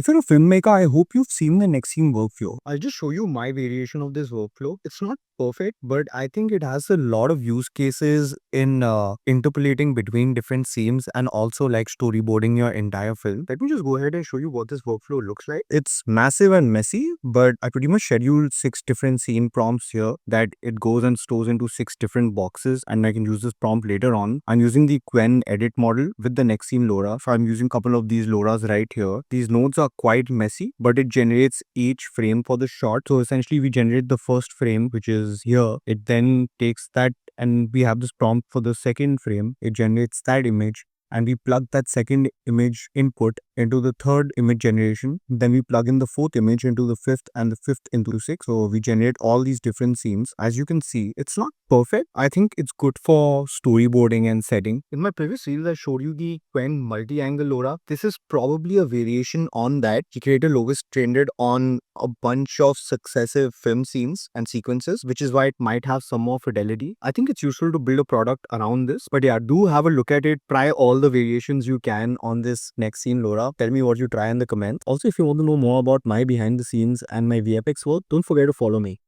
If you're a filmmaker, I hope you've seen the Nexium workflow. I'll just show you my variation of this workflow. It's not perfect, but I think it has a lot of use cases in interpolating between different scenes and also like storyboarding your entire film. Let me just go ahead and show you what this workflow looks like. It's massive and messy, but I pretty much scheduled 6 different scene prompts here that it goes and stores into 6 different boxes, and I can use this prompt later on. I'm using the Qwen edit model with the Nexium LoRa. So I'm using a couple of these LoRas right here. These nodes are quite messy, but it generates each frame for the shot. So essentially we generate the first frame, which is here. It then takes that and we have this prompt for the second frame. It generates that image and we plug that second image input into the third image generation. Then we plug in the fourth image into the fifth and the fifth into sixth. So we generate all these different scenes. As you can see, it's not perfect. I think it's good for storyboarding and setting. In my previous reel, I showed you the Qwen multi-angle LoRa. This is probably a variation on that. The creator logo is trained on a bunch of successive film scenes and sequences, which is why it might have some more fidelity. I think it's useful to build a product around this. But yeah, do have a look at it. Try all the variations you can on this Nexium LoRa. Tell me what you try in the comments. Also, if you want to know more about my behind the scenes and my VFX work, don't forget to follow me.